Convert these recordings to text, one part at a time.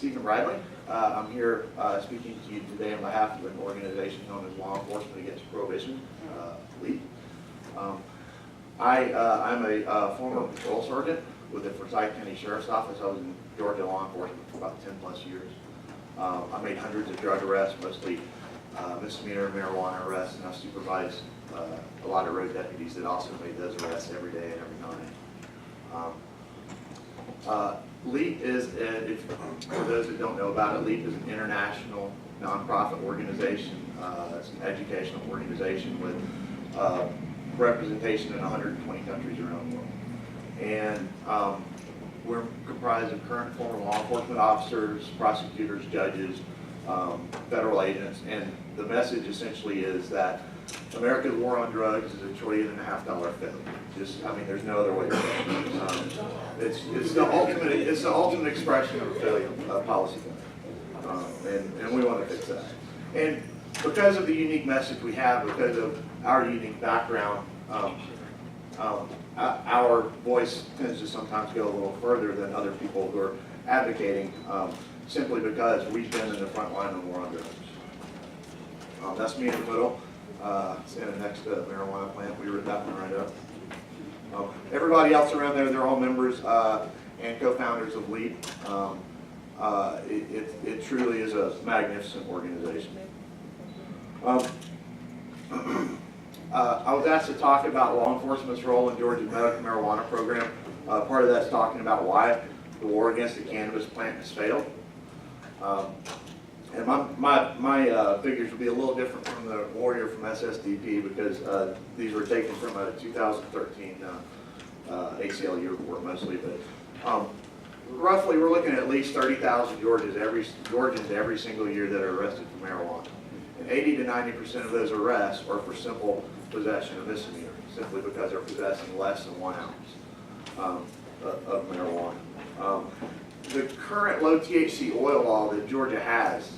Stephen Bradley. I'm here speaking to you today on behalf of an organization known as Law Enforcement Against Prohibition, LEAP. I'm a former patrol sergeant with the Forsyth County Sheriff's Office. I was in Georgia law enforcement for about 10 plus years. I made hundreds of drug arrests, mostly misdemeanor marijuana arrests, and I supervised a lot of road deputies that also made those arrests every day and every night. LEAP is, for those that don't know about it, LEAP is an international nonprofit organization. It's an educational organization with representation in 120 countries around the world. And we're comprised of current and former law enforcement officers, prosecutors, judges, federal agents, and the message essentially is that America's war on drugs is $1.5 trillion failure. Just, I mean, there's no other way to say it. It's the ultimate expression of a failure of policy, and we want to fix that. And because of the unique message we have, because of our unique background, our voice tends to sometimes go a little further than other people who are advocating, simply because we've been in the front line of the war on drugs. That's me in the middle, standing next to a marijuana plant. We ripped that one right up. Everybody else around there, they're all members and co-founders of LEAP. It truly is a magnificent organization. I was asked to talk about law enforcement's role in Georgia's medical marijuana program. Part of that's talking about why the war against the cannabis plant has failed. And my figures will be a little different from the warrior from SSDP because these were taken from a 2013 ACLU report mostly. But roughly, we're looking at least 30,000 Georgians every single year that are arrested for marijuana. And 80 to 90% of those arrests are for simple possession of misdemeanor, simply because they're possessing less than 1 ounce of marijuana. The current low THC oil law that Georgia has,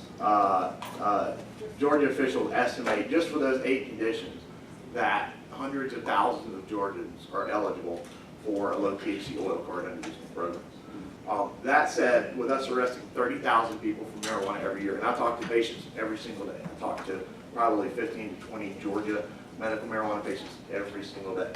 Georgia officials estimate just for those 8 conditions that hundreds of thousands of Georgians are eligible for a low THC oil card under these programs. That said, with us arresting 30,000 people for marijuana every year, and I talk to patients every single day. I talk to probably 15 to 20 Georgia medical marijuana patients every single day.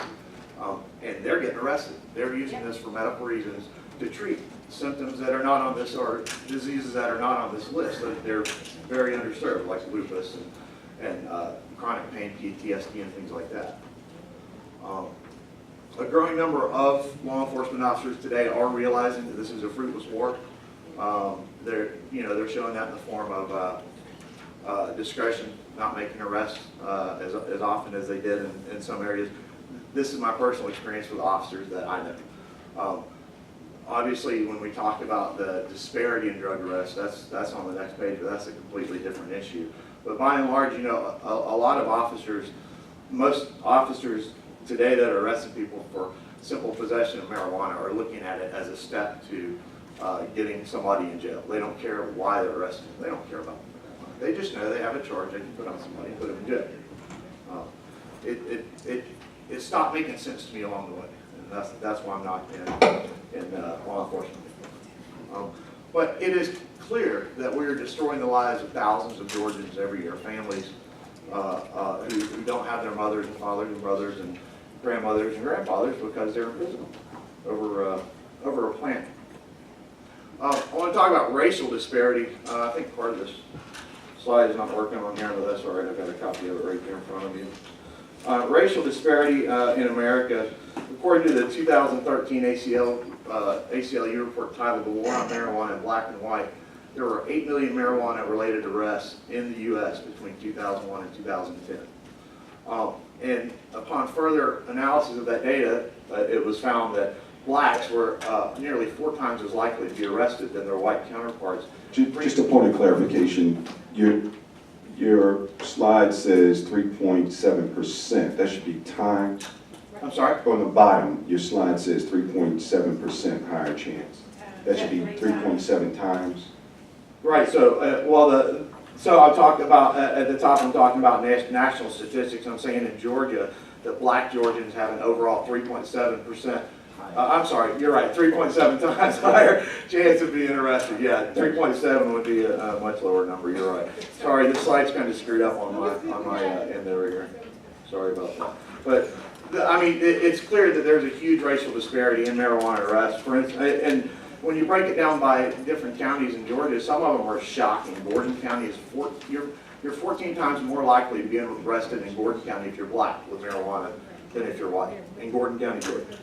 And they're getting arrested. They're using this for medical reasons to treat symptoms that are not on this, or diseases that are not on this list. They're very underserved, like lupus and chronic pain, PTSD, and things like that. A growing number of law enforcement officers today are realizing that this is a fruitless war. They're showing that in the form of discretion, not making arrests as often as they did in some areas. This is my personal experience with officers that I know. Obviously, when we talk about the disparity in drug arrests, that's on the next page, but that's a completely different issue. But by and large, a lot of officers, most officers today that are arresting people for simple possession of marijuana are looking at it as a step to getting somebody in jail. They don't care why they're arresting them. They don't care about marijuana. They just know they have a charge they can put on somebody and put them in jail. It stopped making sense to me along the way, and that's why I'm not in law enforcement. But it is clear that we are destroying the lives of thousands of Georgians every year, families who don't have their mothers and fathers and brothers and grandmothers and grandfathers because they're in prison over a plant. I want to talk about racial disparity. I think part of this slide is not working on here, but that's all right. I've got a copy of it right there in front of you. Racial disparity in America, according to the 2013 ACLU report titled "The War on Marijuana in Black and White," there were 8 million marijuana-related arrests in the U.S. between 2001 and 2010. And upon further analysis of that data, it was found that blacks were nearly 4 times as likely to be arrested than their white counterparts. Just a point of clarification, your slide says 3.7%. That should be times. I'm sorry? On the bottom, your slide says 3.7% higher chance. That should be 3.7 times. Right. So, so I'm talking about at the top. I'm talking about national statistics. I'm saying in Georgia that Black Georgians have an overall 3.7% I'm sorry, you're right, 3.7 times higher chance of being arrested. Yeah, 3.7 would be a much lower number, you're right. Sorry, the slide's kind of screwed up on my end over here. Sorry about that. But, I mean, it's clear that there's a huge racial disparity in marijuana arrests. For instance, and when you break it down by different counties in Georgia, some of them are shocking. Gordon County is, you're 14 times more likely to be arrested in Gordon County if you're black with marijuana than if you're white in Gordon County, Georgia.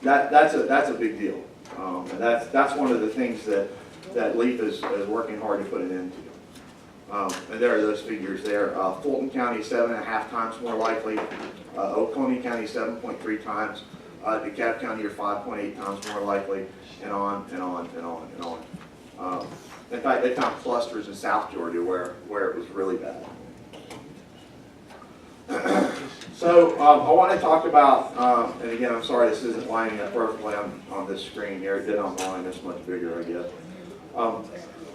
That's a big deal, and that's one of the things that LEAF is working hard to put an end to. And there are those figures there. Fulton County 7.5 times more likely. Oconee County 7.3 times. DeKalb County are 5.8 times more likely, and on and on and on and on. In fact, they found clusters in South Georgia where it was really bad. So I want to talk about, and again, I'm sorry this isn't lining up perfectly on this screen here. It did online, it's much bigger, I guess.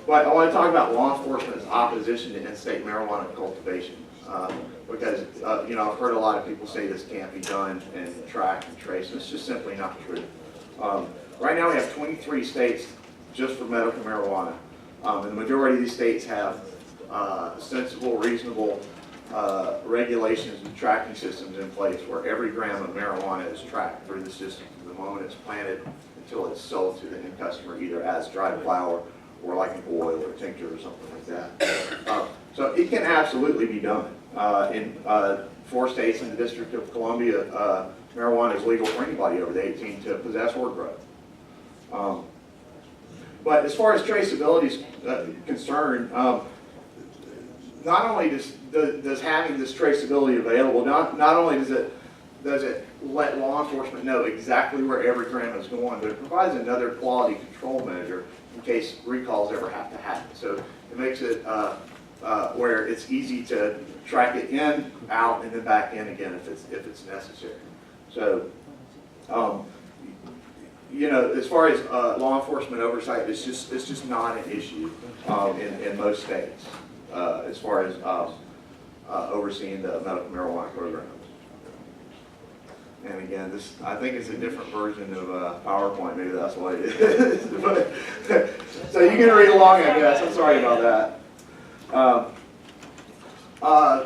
But I want to talk about law enforcement's opposition to in-state marijuana cultivation. Because, you know, I've heard a lot of people say this can't be done and track and trace, and it's just simply not true. Right now we have 23 states just for medical marijuana. And the majority of these states have sensible, reasonable regulations and tracking systems in place where every gram of marijuana is tracked through the system from the moment it's planted until it's sold to the end customer, either as dried flower or like an oil or tincture or something like that. So it can absolutely be done. In 4 states in the District of Columbia, marijuana is legal for anybody over the 18 to possess or grow. But as far as traceability is concerned, not only does having this traceability available, not only does it let law enforcement know exactly where every gram is going, but it provides another quality control measure in case recalls ever have to happen. So it makes it where it's easy to track it in, out, and then back in again if it's necessary. So, you know, as far as law enforcement oversight, it's just not an issue in most states as far as overseeing the medical marijuana programs. And again, this I think it's a different version of PowerPoint. Maybe that's why it is. But, so you can read along, I guess. I'm sorry about that.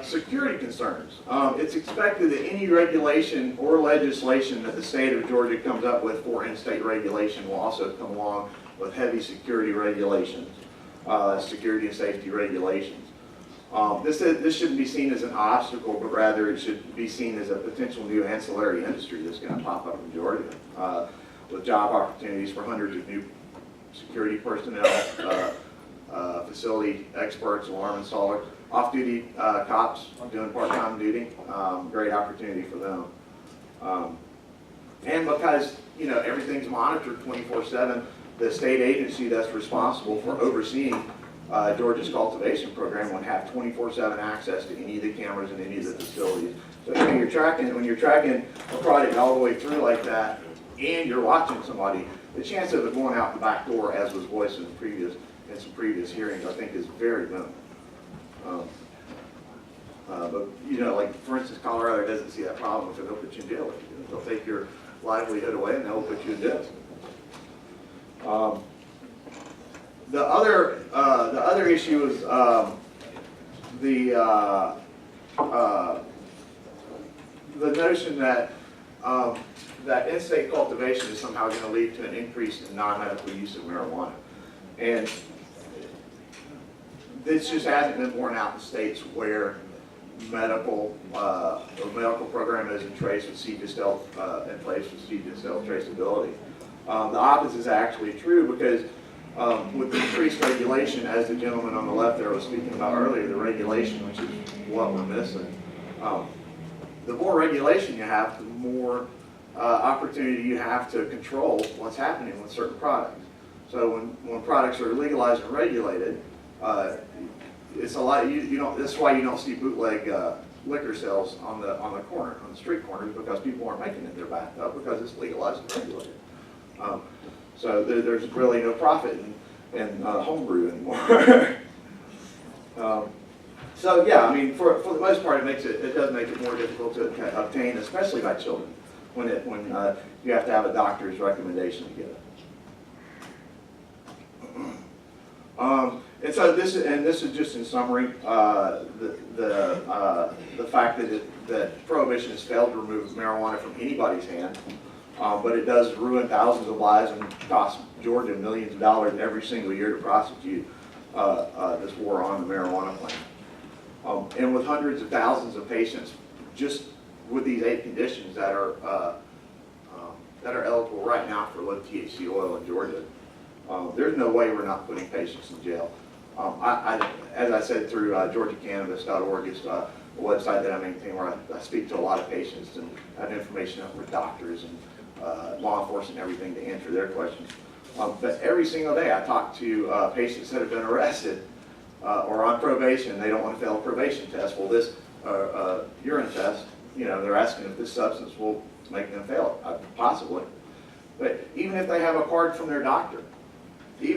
Security concerns. It's expected that any regulation or legislation that the state of Georgia comes up with for in-state regulation will also come along with heavy security regulations, security and safety regulations. This shouldn't be seen as an obstacle, but rather it should be seen as a potential new ancillary industry that's going to pop up in Georgia with job opportunities for hundreds of new security personnel, facility experts, alarm installers, off-duty cops doing part-time duty, great opportunity for them. And because, you know, everything's monitored 24/7, the state agency that's responsible for overseeing Georgia's cultivation program would have 24/7 access to any of the cameras in any of the facilities. So when you're tracking a product all the way through like that, and you're watching somebody, the chance of it going out the back door, as was voiced in some previous hearings, I think is very minimal. But you know, like for instance, Colorado doesn't see that problem, so they'll put you in jail. They'll take your livelihood away and they'll put you in jail. The other issue is the notion that that in-state cultivation is somehow going to lead to an increase in non-medical use of marijuana, and this just hasn't been borne out in states where medical program is in place with seed-to-stealth traceability. The opposite is actually true because with increased regulation, as the gentleman on the left there was speaking about earlier, the regulation, which is what we're missing, the more regulation you have, the more opportunity you have to control what's happening with certain products. So when products are legalized and regulated, it's a lot. You don't. That's why you don't see bootleg liquor sales on the corner, on the street corners, because people aren't making it their bathtub because it's legalized and regulated. So there's really no profit in homebrew anymore. So yeah, I mean, for the most part, it does make it more difficult to obtain, especially by children. when you have to have a doctor's recommendation to get it. And so this is just in summary, the fact that prohibition has failed to remove marijuana from anybody's hand, but it does ruin thousands of lives and cost Georgia millions of dollars every single year to prosecute this war on the marijuana plant. And with hundreds of thousands of patients just with these 8 conditions that are eligible right now for low THC oil in Georgia, there's no way we're not putting patients in jail. As I said, through GeorgiaCannabis.org is a website that I maintain where I speak to a lot of patients and have information up with doctors and law enforcement and everything to answer their questions. But every single day I talk to patients that have been arrested or on probation. They don't want to fail a probation test. Well, this urine test, they're asking if this substance will make them fail it, possibly. But even if they have a card from their doctor, and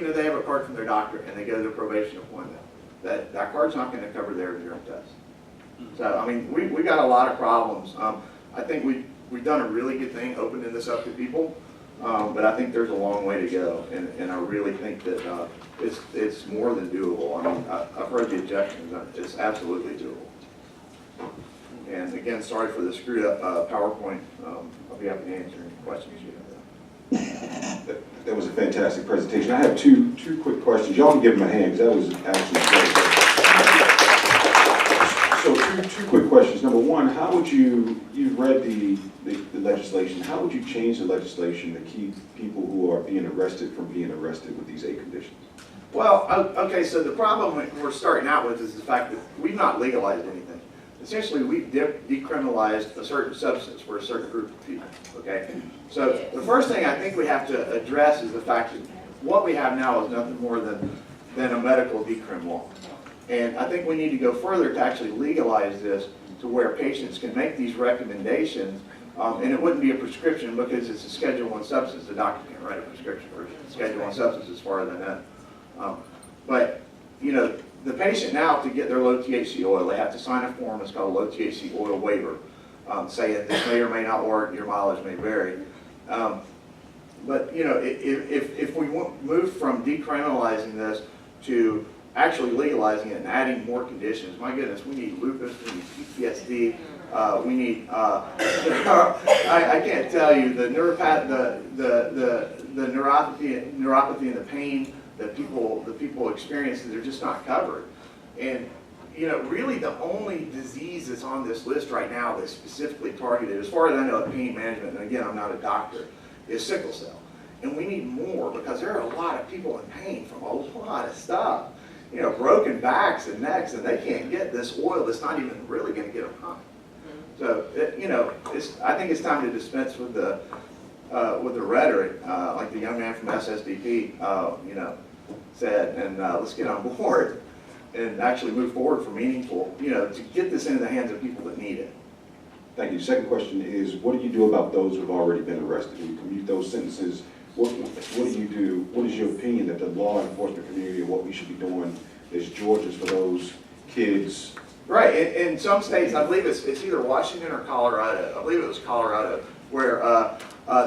they go to the probation appointment, that card's not going to cover their urine test. So, I mean, we got a lot of problems. I think we've done a really good thing opening this up to people, but I think there's a long way to go, and I really think that it's more than doable. I mean, I've heard the objections. It's absolutely doable. And again, sorry for the screwed up PowerPoint. I'll be happy to answer any questions you have. That was a fantastic presentation. I have two quick questions. Y'all can give them a hand because that was actually great. So two quick questions. Number one, how would you've read the legislation, how would you change the legislation to keep people who are being arrested from being arrested with these 8 conditions? Well, okay, so the problem we're starting out with is the fact that we've not legalized anything. Essentially, we've decriminalized a certain substance for a certain group of people, okay? So the first thing I think we have to address is the fact that what we have now is nothing more than a medical decrim law. And I think we need to go further to actually legalize this to where patients can make these recommendations, and it wouldn't be a prescription because it's a Schedule I substance. The doctor can't write a prescription for Schedule I substance as far as I know. But, the patient now, to get their low THC oil, they have to sign a form. It's called a low THC oil waiver, saying this may or may not work, your mileage may vary. But if we move from decriminalizing this to actually legalizing it and adding more conditions, my goodness, we need lupus, we need PTSD, we need I can't tell you the neuropathy and the pain that people experience, they're just not covered. And really the only disease that's on this list right now that's specifically targeted, as far as I know, pain management, and again, I'm not a doctor, is sickle cell. And we need more because there are a lot of people in pain from a lot of stuff. Broken backs and necks, and they can't get this oil that's not even really going to get them high. So, I think it's time to dispense with the rhetoric, like the young man from SSDP, said, and let's get on board and actually move forward for meaningful, to get this into the hands of people that need it. Thank you. Second question is, what do you do about those who've already been arrested? When you commute those sentences, what do you do? What is your opinion that the law enforcement community and what we should be doing as Georgians for those kids? Right. In some states, I believe it's either Washington or Colorado. I believe it was Colorado, where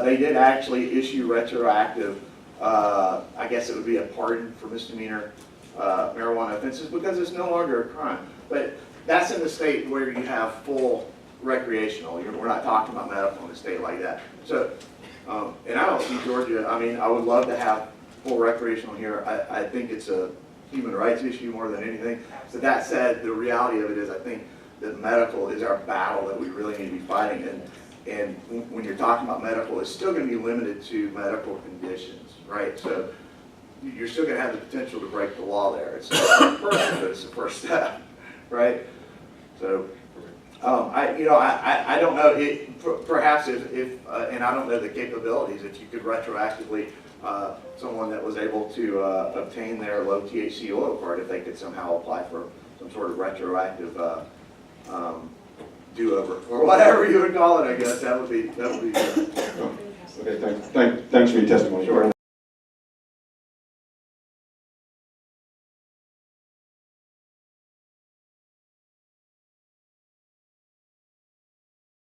they did actually issue retroactive, I guess it would be a pardon for misdemeanor marijuana offenses because it's no longer a crime. But that's in the state where you have full recreational. We're not talking about medical in a state like that. So, and I don't see Georgia, I mean, I would love to have full recreational here. I think it's a human rights issue more than anything. So that said, the reality of it is I think that medical is our battle that we really need to be fighting. And when you're talking about medical, it's still going to be limited to medical conditions, right? So you're still going to have the potential to break the law there. It's not perfect, but it's the first step, right? So I don't know. Perhaps if and I don't know the capabilities, if you could retroactively someone that was able to obtain their low THC oil card, if they could somehow apply for some sort of retroactive do-over or whatever you would call it, I guess that would be good. Okay, thanks for your testimony. Sure.